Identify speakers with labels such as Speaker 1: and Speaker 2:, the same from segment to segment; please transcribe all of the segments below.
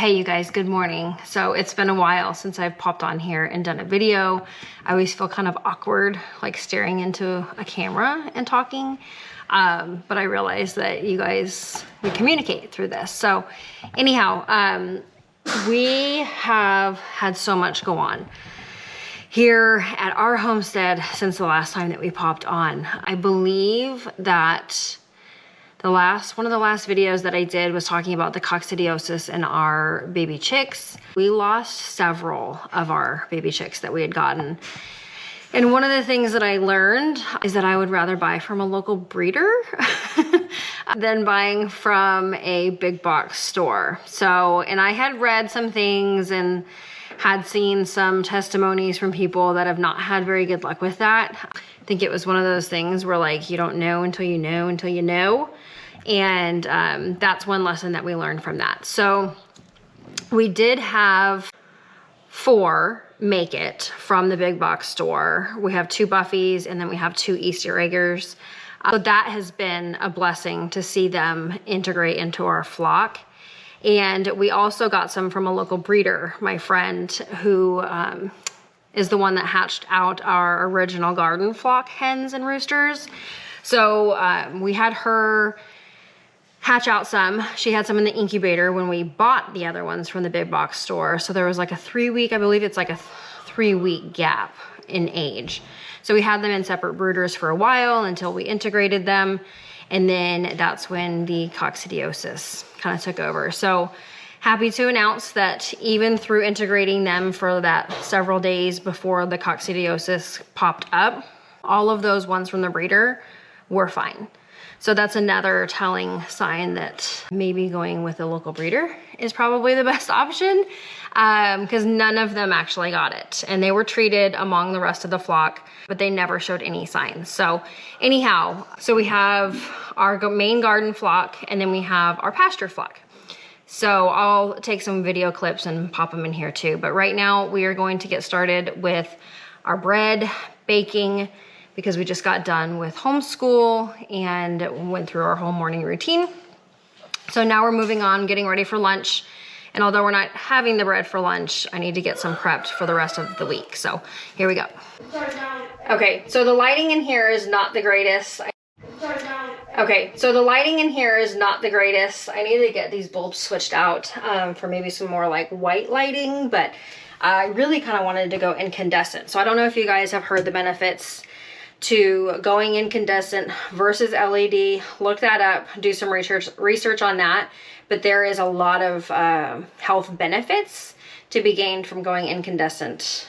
Speaker 1: Hey you guys, good morning. So it's been a while since I've popped on here and done a video. I always feel kind of awkward like staring into a camera and talking. But I realize that you guys, we communicate through this. So anyhow, we have had so much go on here at our homestead since the last time that we popped on. I believe that one of the last videos that I did was talking about the coccidiosis in our baby chicks. We lost several of our baby chicks that we had gotten. And one of the things that I learned is that I would rather buy from a local breeder than buying from a big box store. So, and I had read some things and had seen some testimonies from people that have not had very good luck with that. I think it was one of those things where like, you don't know until you know until you know. And that's one lesson that we learned from that. So we did have 4 make it from the big box store. We have 2 Buffies and then we have 2 Easter eggers. So that has been a blessing to see them integrate into our flock. And we also got some from a local breeder, my friend, who is the one that hatched out our original garden flock hens and roosters. So we had her hatch out some. She had some in the incubator when we bought the other ones from the big box store. So there was like a 3-week, I believe it's like a 3-week gap in age. So we had them in separate brooders for a while until we integrated them. And then that's when the coccidiosis kind of took over. So happy to announce that even through integrating them for that several days before the coccidiosis popped up, all of those ones from the breeder were fine. So that's another telling sign that maybe going with a local breeder is probably the best option, because none of them actually got it. And they were treated among the rest of the flock, but they never showed any signs. So anyhow, so we have our main garden flock and then we have our pasture flock. So I'll take some video clips and pop them in here too. But right now we are going to get started with our bread baking, because we just got done with homeschool and went through our whole morning routine. So now we're moving on, getting ready for lunch. And although we're not having the bread for lunch, I need to get some prepped for the rest of the week. So here we go. Okay, so the lighting in here is not the greatest. Okay, so the lighting in here is not the greatest. I need to get these bulbs switched out for maybe some more like white lighting, but I really kind of wanted to go incandescent. So I don't know if you guys have heard the benefits to going incandescent versus LED. Look that up, do some research on that. But there is a lot of health benefits to be gained from going incandescent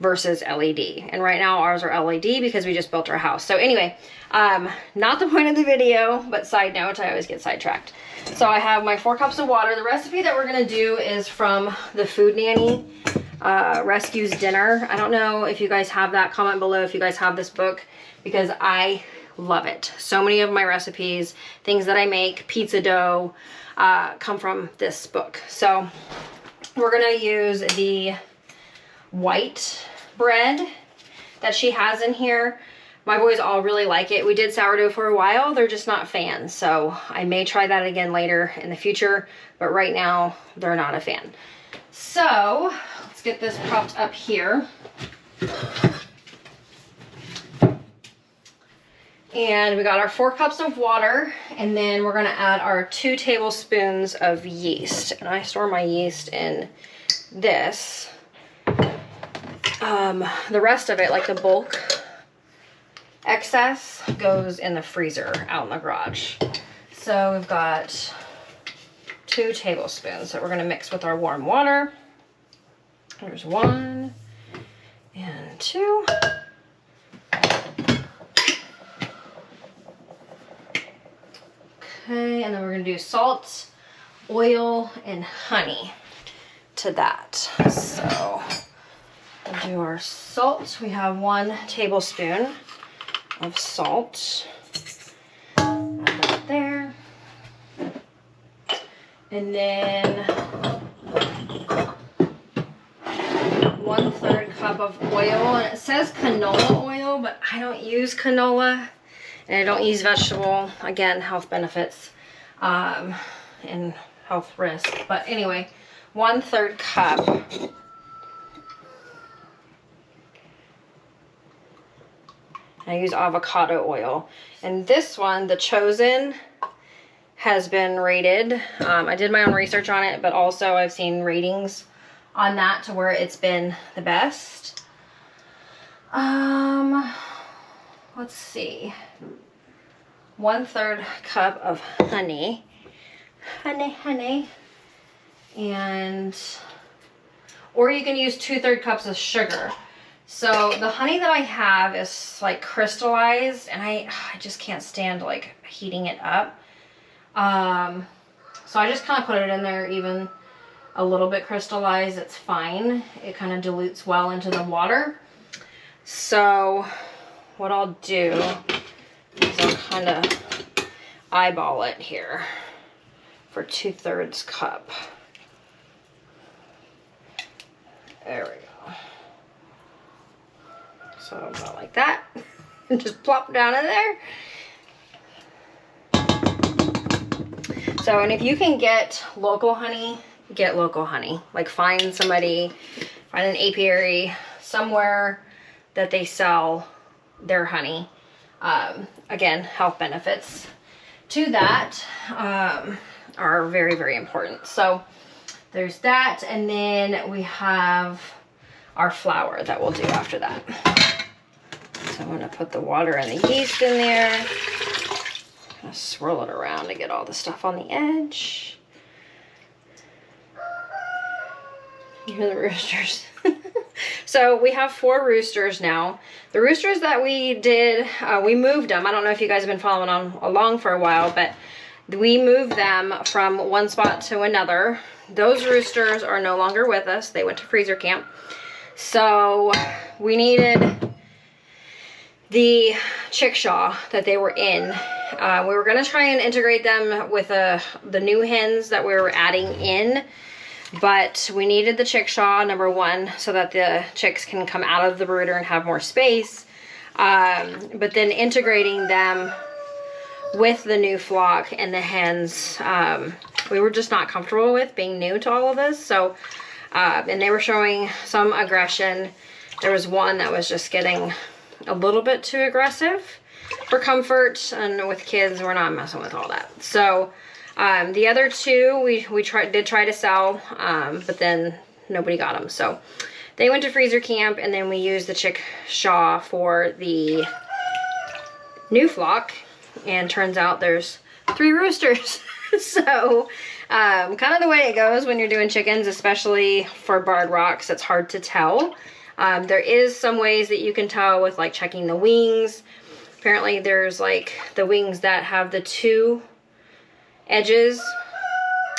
Speaker 1: versus LED. And right now ours are LED because we just built our house. So anyway, not the point of the video, but side note, I always get sidetracked. So I have my 4 cups of water. The recipe that we're gonna do is from the Food Nanny Rescues Dinner. I don't know if you guys have that. Comment below if you guys have this book, because I love it. So many of my recipes, things that I make, pizza dough, come from this book. So we're gonna use the white bread that she has in here. My boys all really like it. We did sourdough for a while. They're just not fans. So I may try that again later in the future, but right now they're not a fan. So let's get this propped up here. And we got our 4 cups of water, and then we're gonna add our 2 tablespoons of yeast. And I store my yeast in this. The rest of it, like the bulk excess, goes in the freezer out in the garage. So we've got 2 tablespoons that we're gonna mix with our warm water. There's 1 and 2. Okay, and then we're gonna do salt, oil, and honey to that. So we'll do our salt. We have 1 tablespoon of salt. Add that there. And then 1/3 cup of oil. And it says canola oil, but I don't use canola. And I don't use vegetable. Again, health benefits. And health risk. But anyway, 1/3 cup. I use avocado oil. And this one, the Chosen, has been rated. I did my own research on it, but also I've seen ratings on that to where it's been the best. Let's see. 1/3 cup of honey. Honey. And, or you can use 2/3 cups of sugar. So the honey that I have is like crystallized, and I just can't stand like heating it up. So I just kind of put it in there even a little bit crystallized. It's fine. It kind of dilutes well into the water. So what I'll do is I'll kind of eyeball it here for 2/3 cup. There we go. So about like that. And just plop down in there. So, and if you can get local honey, get local honey. Like find somebody, find an apiary somewhere that they sell their honey. Again, health benefits to that are very, very important. So there's that, and then we have our flour that we'll do after that. So I'm gonna put the water and the yeast in there. I'm gonna swirl it around to get all the stuff on the edge. You hear the roosters. So we have 4 roosters now. The roosters that we did, we moved them. I don't know if you guys have been following along for a while, but we moved them from one spot to another. Those roosters are no longer with us. They went to freezer camp. So we needed the chickshaw that they were in. We were gonna try and integrate them with the new hens that we were adding in, but we needed the chickshaw, number one, so that the chicks can come out of the brooder and have more space. But then integrating them with the new flock and the hens, we were just not comfortable with being new to all of this. So, and they were showing some aggression. There was one that was just getting a little bit too aggressive for comfort, and with kids, we're not messing with all that. So, the other 2 we did try to sell, but then nobody got them. So they went to freezer camp, and then we used the chickshaw for the new flock, and turns out there's 3 roosters. So kind of the way it goes when you're doing chickens, especially for barred rocks, it's hard to tell. There is some ways that you can tell with like checking the wings. Apparently there's like the wings that have the 2 edges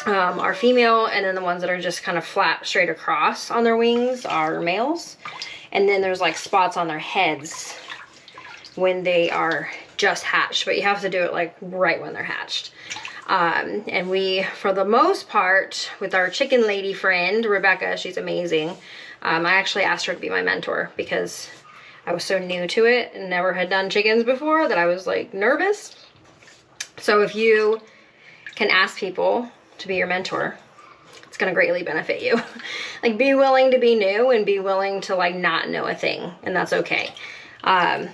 Speaker 1: are female, and then the ones that are just kind of flat straight across on their wings are males. And then there's like spots on their heads when they are just hatched, but you have to do it like right when they're hatched. And we, for the most part, with our chicken lady friend, Rebecca, she's amazing. I actually asked her to be my mentor because I was so new to it and never had done chickens before that I was like nervous. So if you can ask people to be your mentor, it's gonna greatly benefit you. Like, be willing to be new and be willing to like not know a thing, and that's okay.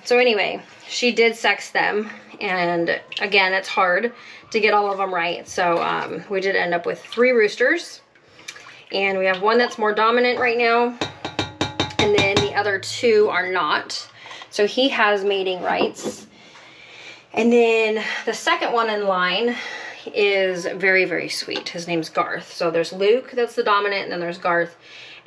Speaker 1: So anyway, she did sex them, and again, it's hard to get all of them right. So we did end up with 3 roosters, and we have one that's more dominant right now, and then the other 2 are not. So he has mating rights. And then the second one in line is very, very sweet. His name's Garth. So there's Luke, that's the dominant, and then there's Garth.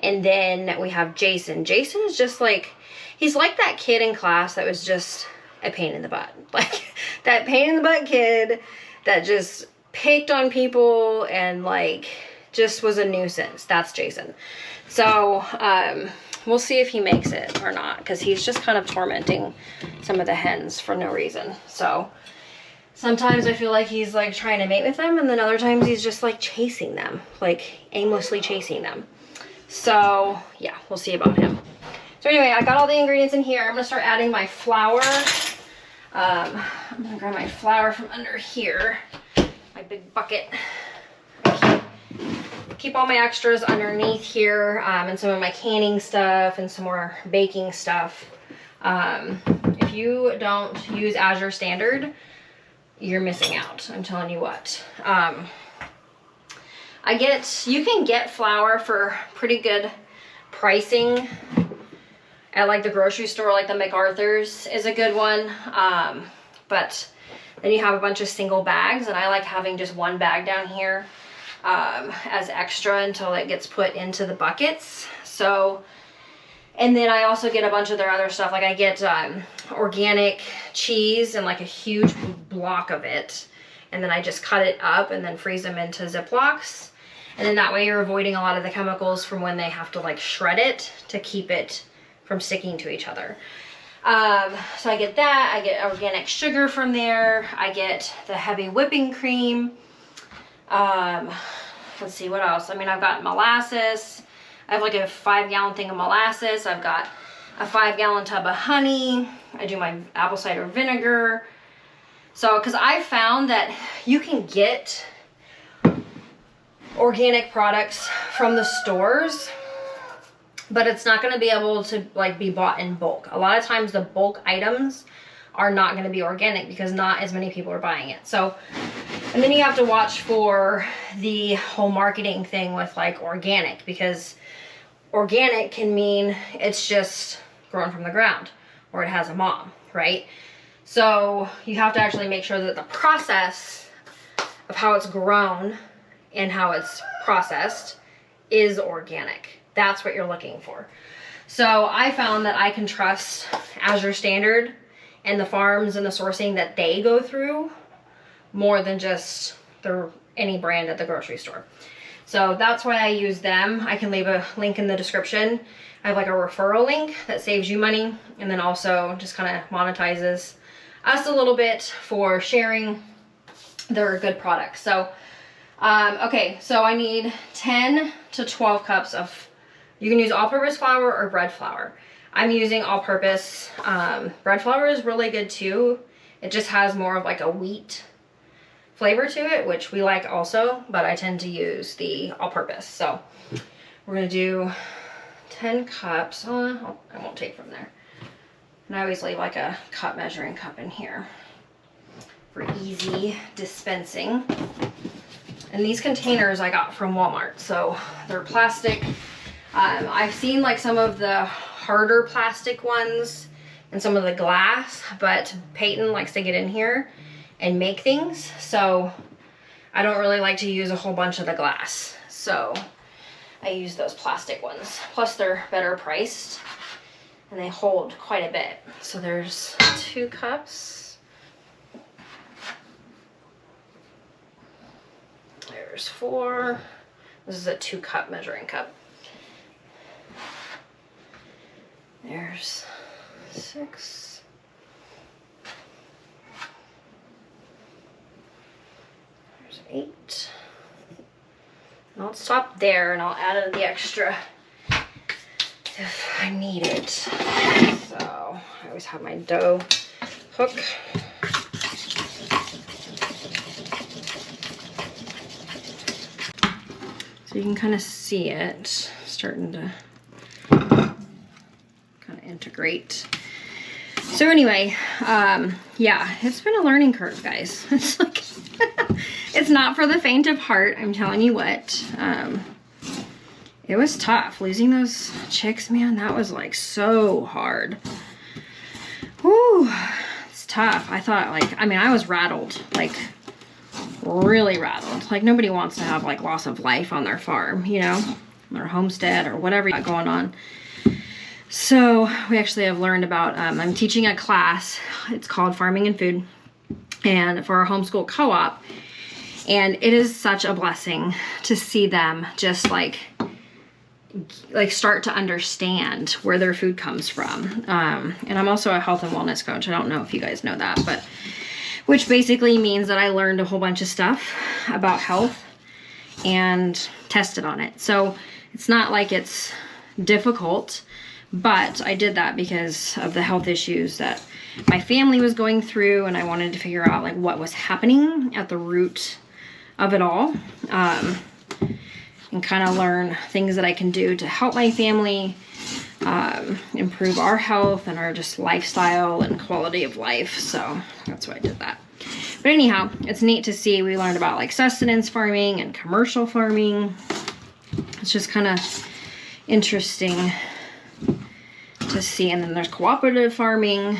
Speaker 1: And then we have Jason. Jason is just like, he's like that kid in class that was just a pain in the butt. Like that pain in the butt kid that just picked on people and like just was a nuisance. That's Jason. So we'll see if he makes it or not, because he's just kind of tormenting some of the hens for no reason. So sometimes I feel like he's like trying to mate with them, and then other times he's just like chasing them, like aimlessly chasing them. So yeah, we'll see about him. So anyway, I got all the ingredients in here. I'm gonna start adding my flour. I'm gonna grab my flour from under here, my big bucket. I keep keep all my extras underneath here, and some of my canning stuff and some more baking stuff. If you don't use Azure Standard, you're missing out. I'm telling you what. You can get flour for pretty good pricing at like the grocery store, like the MacArthur's is a good one. But then you have a bunch of single bags, and I like having just one bag down here as extra until it gets put into the buckets. So, and then I also get a bunch of their other stuff. Like I get organic cheese and like a huge block of it. And then I just cut it up and then freeze them into Ziplocs. And then that way you're avoiding a lot of the chemicals from when they have to like shred it to keep it from sticking to each other. So I get that. I get organic sugar from there. I get the heavy whipping cream. Let's see what else. I mean, I've got molasses. I have like a 5-gallon thing of molasses. I've got a 5-gallon tub of honey. I do my apple cider vinegar. So, because I found that you can get organic products from the stores, but it's not going to be able to like be bought in bulk. A lot of times the bulk items are not going to be organic because not as many people are buying it. So, and then you have to watch for the whole marketing thing with like organic, because organic can mean it's just grown from the ground or it has a mom, right? So you have to actually make sure that the process of how it's grown and how it's processed is organic. That's what you're looking for. So I found that I can trust Azure Standard and the farms and the sourcing that they go through more than just any brand at the grocery store. So that's why I use them. I can leave a link in the description. I have like a referral link that saves you money, and then also just kind of monetizes us a little bit for sharing their good products. So, okay, so I need 10 to 12 cups of, you can use all-purpose flour or bread flour. I'm using all-purpose. Bread flour is really good too. It just has more of like a wheat flavor to it, which we like also, but I tend to use the all-purpose. So we're gonna do 10 cups. I won't take from there. And I always leave like a cup measuring cup in here for easy dispensing. And these containers I got from Walmart, so they're plastic. I've seen like some of the harder plastic ones and some of the glass, but Peyton likes to get in here and make things, so I don't really like to use a whole bunch of the glass. So I use those plastic ones. Plus they're better priced and they hold quite a bit. So there's 2 cups. There's 4. This is a 2-cup measuring cup. There's 6. There's 8. And I'll stop there and I'll add in the extra if I need it. So I always have my dough hook. So you can kind of see it starting to kind of integrate. So anyway, yeah, it's been a learning curve, guys. It's like, it's not for the faint of heart, I'm telling you what. It was tough. Losing those chicks, man, that was like so hard. Whew, it's tough. I thought like, I mean, I was rattled, like really rattled. Like nobody wants to have like loss of life on their farm, you know, or homestead or whatever you got going on. So we actually have learned about, I'm teaching a class, it's called Farming and Food, and for our homeschool co-op. And it is such a blessing to see them just like start to understand where their food comes from. And I'm also a health and wellness coach. I don't know if you guys know that, but which basically means that I learned a whole bunch of stuff about health and tested on it. So it's not like it's difficult, but I did that because of the health issues that my family was going through, and I wanted to figure out like what was happening at the root of it all. and kind of learn things that I can do to help my family, improve our health and our just lifestyle and quality of life. So that's why I did that. But anyhow, it's neat to see. We learned about like sustenance farming and commercial farming. It's just kind of interesting to see. And then there's cooperative farming.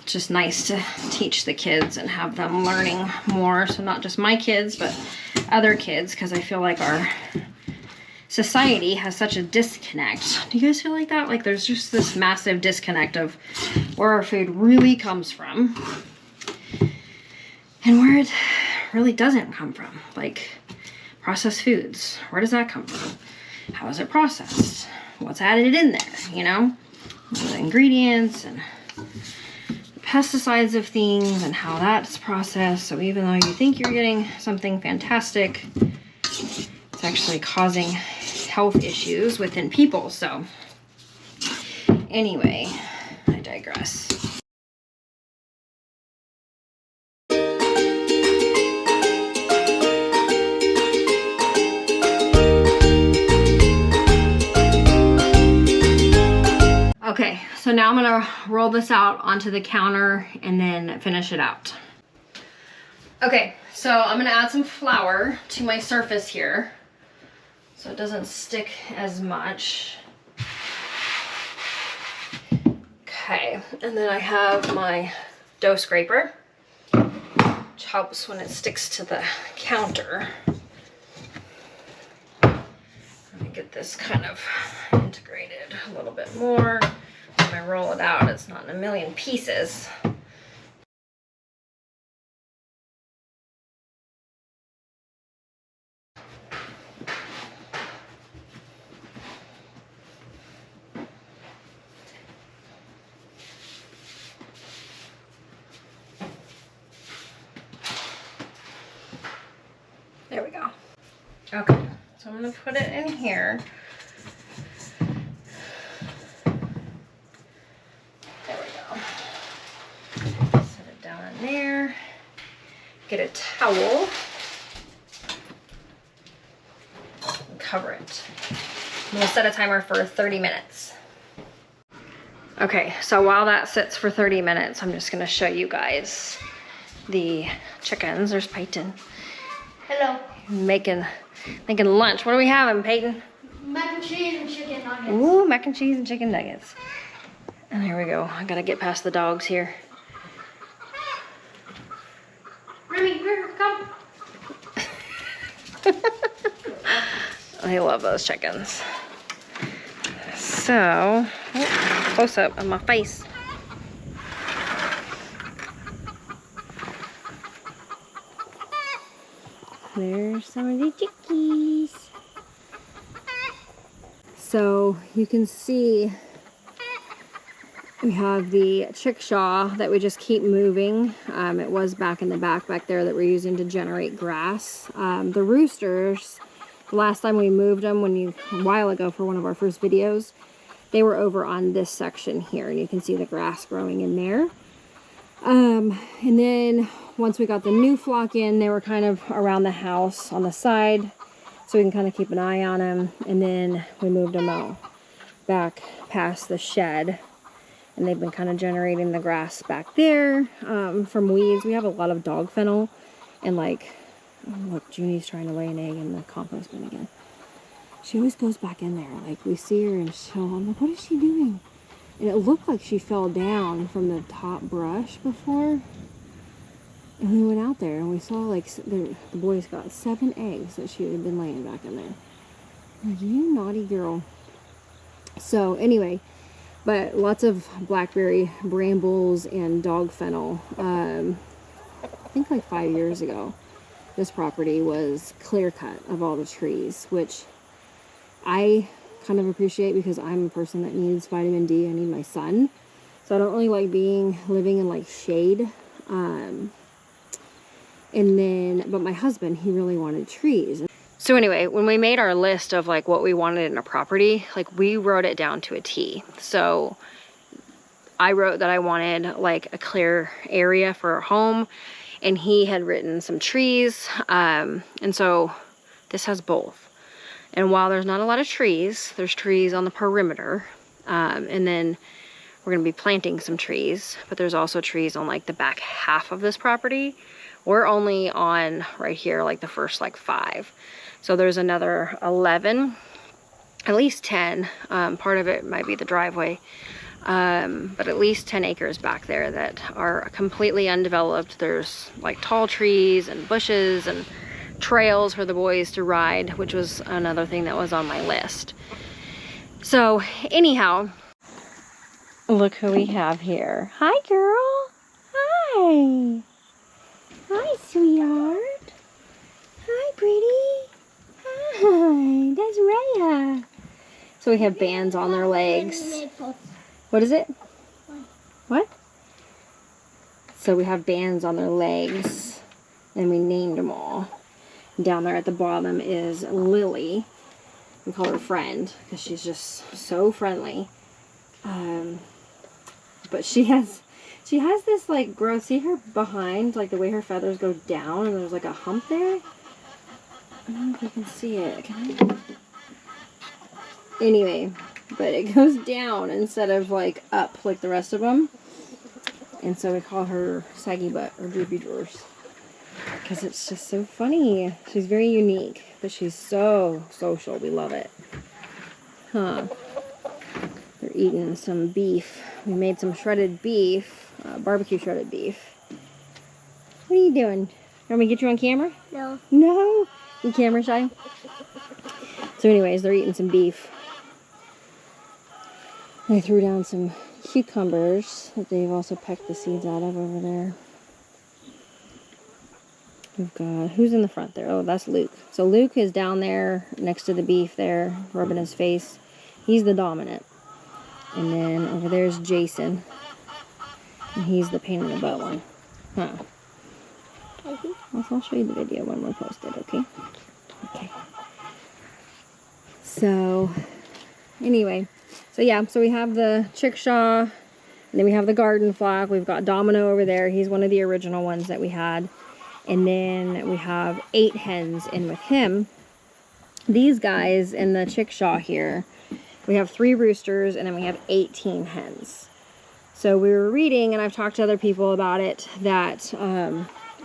Speaker 1: It's just nice to teach the kids and have them learning more. So not just my kids, but other kids, because I feel like our society has such a disconnect. Do you guys feel like that? Like there's just this massive disconnect of where our food really comes from and where it really doesn't come from. Like processed foods, where does that come from? How is it processed? What's added in there, you know? The ingredients and the pesticides of things and how that's processed. So even though you think you're getting something fantastic, it's actually causing health issues within people. So anyway, I digress. Okay, so now I'm gonna roll this out onto the counter and then finish it out. Okay, so I'm gonna add some flour to my surface here so it doesn't stick as much. Okay, and then I have my dough scraper, which helps when it sticks to the counter. Let me get this kind of integrated a little bit more. When I roll it out, it's not in a million pieces. There we go. Okay, so I'm gonna put it in here. There we go. Set it down in there. Get a towel and cover it. I'm gonna set a timer for 30 minutes. Okay, so while that sits for 30 minutes, I'm just gonna show you guys the chickens. There's Peyton.
Speaker 2: Hello.
Speaker 1: Making lunch. What are we having, Peyton?
Speaker 2: Mac and cheese and chicken nuggets.
Speaker 1: Ooh, mac and cheese and chicken nuggets. And here we go. I gotta get past the dogs here.
Speaker 2: Remy, here, come.
Speaker 1: I love those chickens. So, close up on my face. There's some of the chickies. So you can see we have the chickshaw that we just keep moving. It was back in the back there that we're using to generate grass. The roosters, the last time we moved them a while ago for one of our first videos, they were over on this section here, and you can see the grass growing in there. And then once we got the new flock in, they were kind of around the house on the side, so we can kind of keep an eye on them. And then we moved them out back past the shed, and they've been kind of generating the grass back there from weeds. We have a lot of dog fennel, and like, oh, look, Junie's trying to lay an egg in the compost bin again. She always goes back in there. Like, we see her and I'm like, what is she doing? And it looked like she fell down from the top brush before. And we went out there and we saw like the boys got 7 eggs that she had been laying back in there. I'm like, you naughty girl. So anyway, but lots of blackberry brambles and dog fennel. I think like 5 years ago, this property was clear cut of all the trees, which I kind of appreciate because I'm a person that needs vitamin D. I need my sun, so I don't really like living in like shade. But my husband, he really wanted trees. So anyway, when we made our list of like what we wanted in a property, like we wrote it down to a T. So I wrote that I wanted like a clear area for a home, and he had written some trees. And so this has both. And while there's not a lot of trees, there's trees on the perimeter. And then we're gonna be planting some trees, but there's also trees on like the back half of this property. We're only on right here, like the first like 5. So there's another 11, at least 10. Part of it might be the driveway. But at least 10 acres back there that are completely undeveloped. There's like tall trees and bushes and trails for the boys to ride, which was another thing that was on my list. So anyhow, look who we have here. Hi, girl. Hi. Hi, sweetheart. Hi, pretty. Hi, that's Rhea. So we have bands on their legs. What is it? What? So we have bands on their legs, and we named them all. Down there at the bottom is Lily. We call her Friend because she's just so friendly. But she has this like growth. See her behind, like the way her feathers go down, and there's like a hump there. I don't know if you can see it. Can I? Anyway, but it goes down instead of like up like the rest of them. And so we call her Saggy Butt or Droopy Drawers because it's just so funny. She's very unique, but she's so social. We love it. Huh. They're eating some beef. We made some shredded beef, barbecue shredded beef. What are you doing? Want me to get you on camera?
Speaker 2: No.
Speaker 1: No? You camera shy? So anyways, they're eating some beef. I threw down some cucumbers that they've also pecked the seeds out of over there. We've got, who's in the front there? Oh, that's Luke. So Luke is down there next to the beef there, rubbing his face. He's the dominant. And then over there's Jason. And he's the pain in the butt one. Huh. I'll show you the video when we're posted, okay? Okay. So, anyway. So yeah, so we have the chickshaw, and then we have the garden flock. We've got Domino over there. He's one of the original ones that we had. And then we have 8 hens in with him. These guys in the chickshaw here, we have 3 roosters, and then we have 18 hens. So we were reading, and I've talked to other people about it, that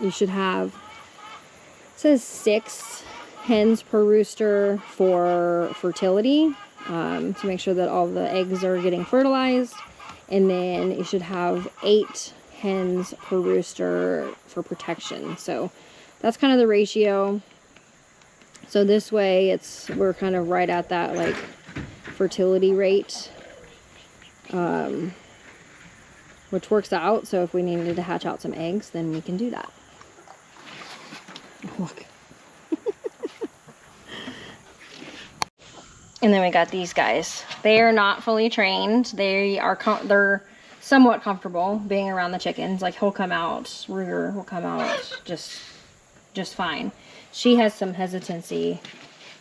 Speaker 1: you should have, it says 6 hens per rooster for fertility. To make sure that all the eggs are getting fertilized, and then you should have 8 hens per rooster for protection. So that's kind of the ratio. So this way we're kind of right at that like fertility rate, which works out. So if we needed to hatch out some eggs, then we can do that. Look. And then we got these guys. They are not fully trained. They're somewhat comfortable being around the chickens. Like he'll come out, Rooster will come out just fine. She has some hesitancy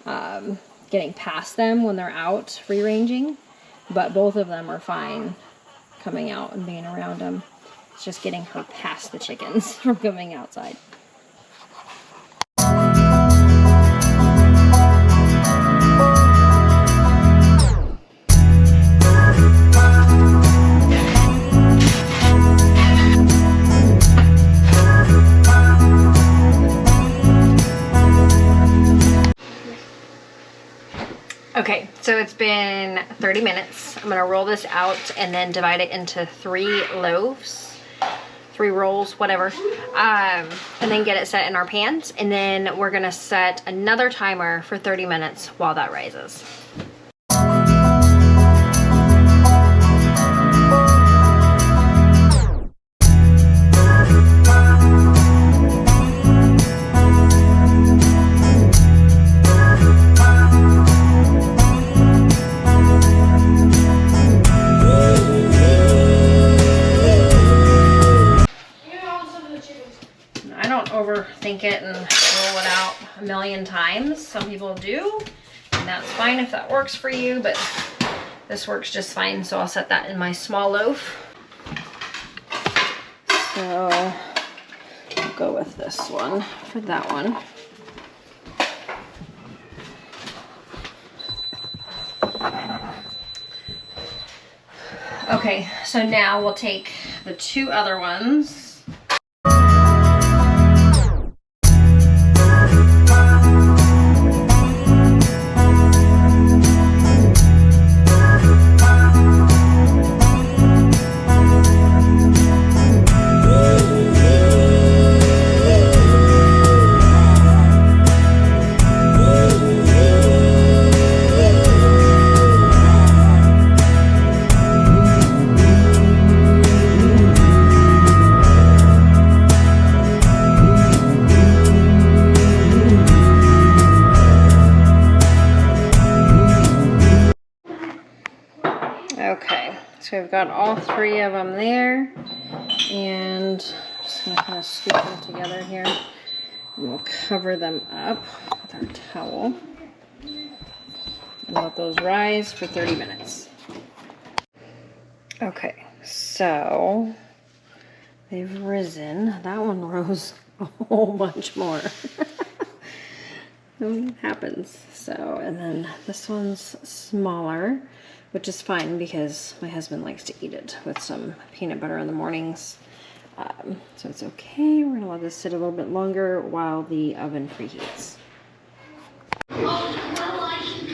Speaker 1: getting past them when they're out free ranging, but both of them are fine coming out and being around them. It's just getting her past the chickens from coming outside. Okay, so it's been 30 minutes. I'm gonna roll this out and then divide it into 3 loaves, 3 rolls, whatever, and then get it set in our pans. And then we're gonna set another timer for 30 minutes while that rises. Overthink it and roll it out a million times. Some people do, and that's fine if that works for you, but this works just fine. So I'll set that in my small loaf. So I'll go with this one for that one. Okay, so now we'll take the 2 other ones. Okay, so we've got all 3 of them there, and I'm just gonna kind of scoop them together here, and we'll cover them up with our towel and let those rise for 30 minutes. Okay, so they've risen. That one rose a whole bunch more. It happens. So, and then this one's smaller, which is fine because my husband likes to eat it with some peanut butter in the mornings. So it's okay. We're gonna let this sit a little bit longer while the oven preheats.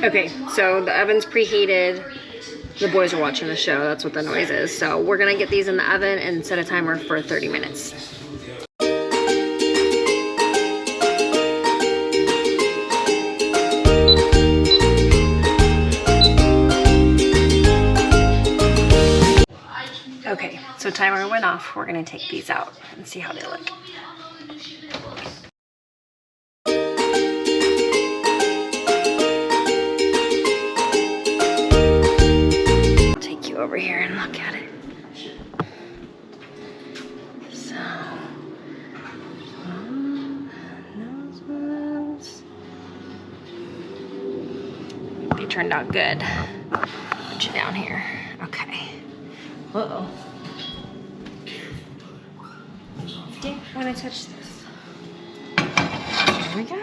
Speaker 1: Okay, so the oven's preheated. The boys are watching the show. That's what the noise is. So we're gonna get these in the oven and set a timer for 30 minutes. Okay, so timer went off. We're gonna take these out and see how they look. I'll take you over here and look at it. So, noses. They turned out good. Put you down here. Okay. Uh-oh. Dick, when I touch this. There we go.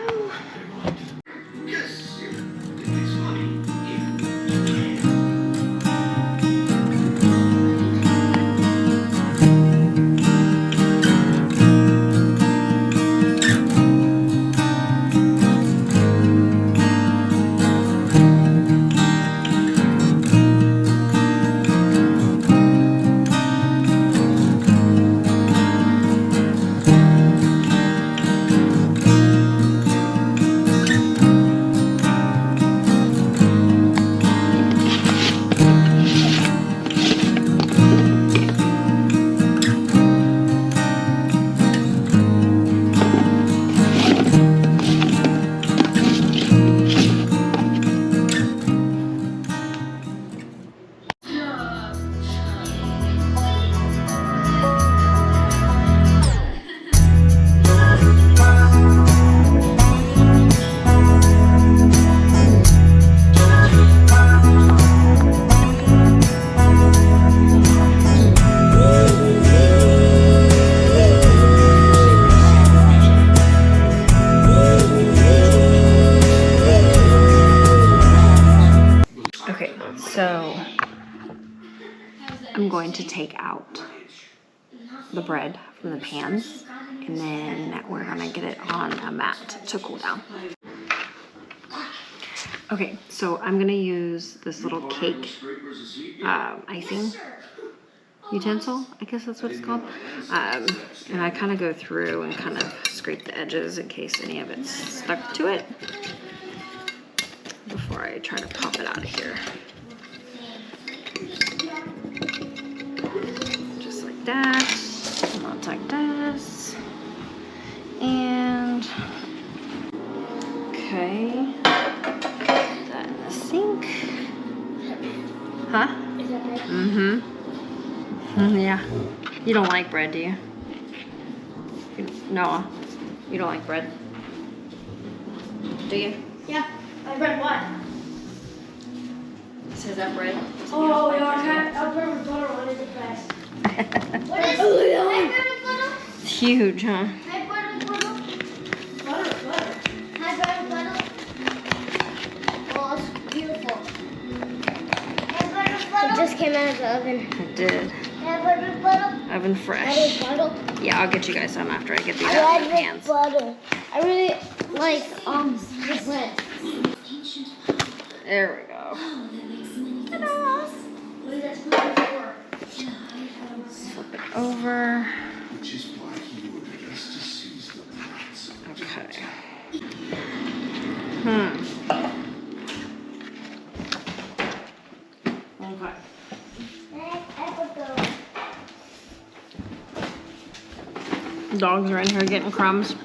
Speaker 1: So I'm going to take out the bread from the pans, and then we're gonna get it on a mat to cool down. Okay, so I'm gonna use this little cake icing utensil, I guess that's what it's called. And I kind of go through and kind of scrape the edges in case any of it's stuck to it before I try to pop it out of here. Just like that. And I'll take this. And okay. Put that in the sink. Huh?
Speaker 2: Is that bread?
Speaker 1: Mm-hmm. Yeah. You don't like bread, do you? No. You don't like bread? Do you?
Speaker 2: Yeah. I bread what?
Speaker 1: Is that bread?
Speaker 2: Oh, yeah, I'll bread with butter on it the best. What is it? High bread with butter?
Speaker 1: It's huge, huh?
Speaker 2: High bread with butter? Butter. High bread with butter? Oh, it's beautiful. High bread with butter? just came out of the oven.
Speaker 1: It did.
Speaker 2: Butter.
Speaker 1: Oven fresh.
Speaker 2: Butter.
Speaker 1: Yeah, I'll get you guys some after I get these out of the pans.
Speaker 2: Butter. I really like the bread.
Speaker 1: There we go. Ta-da. Flip it over. Okay. Okay. Dogs are in here getting crumbs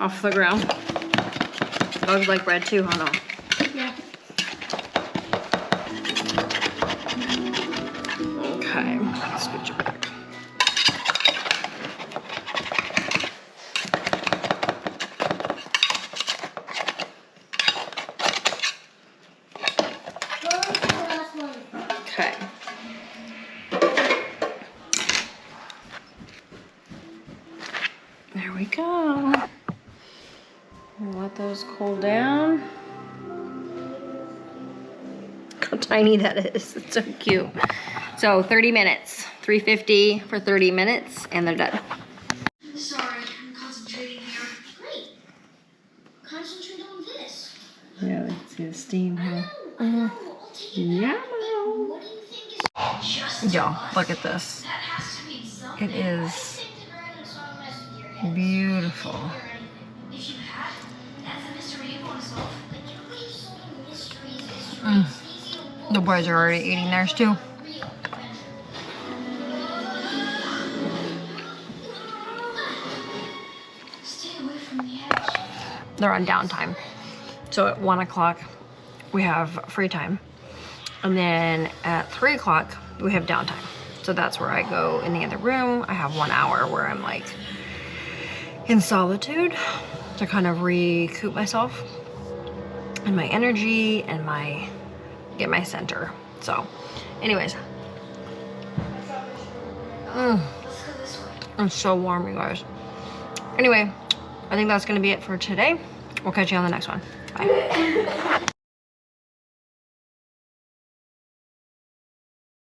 Speaker 1: off the ground. Dogs like bread too, huh? No?
Speaker 2: Yeah.
Speaker 1: Okay, scooch it back. Okay. There we go. Let those cool down. How tiny that is. It's so cute. So 30 minutes. 350 for 30 minutes and they're done.
Speaker 2: Sorry, I'm concentrating here. Great. Concentrate on this.
Speaker 1: Yeah, let's see the steam here.
Speaker 2: I'll take it.
Speaker 1: Yeah.
Speaker 2: What do you think is just
Speaker 1: Y'all, look at this.
Speaker 2: that has to be something.
Speaker 1: It is beautiful.
Speaker 2: If you had, that's a mystery you want to solve. Like, you know, you solve mysteries. It's easy to
Speaker 1: The boys are already eating theirs too.
Speaker 2: stay away from the edge.
Speaker 1: They're on downtime. So at 1 o'clock, we have free time. And then at 3 o'clock, we have downtime. So that's where I go in the other room. I have 1 hour where I'm like in solitude to kind of recoup myself and my energy and get my center. So anyways, it's so warm, you guys. Anyway, I think that's gonna be it for today. We'll catch you on the next one. Bye.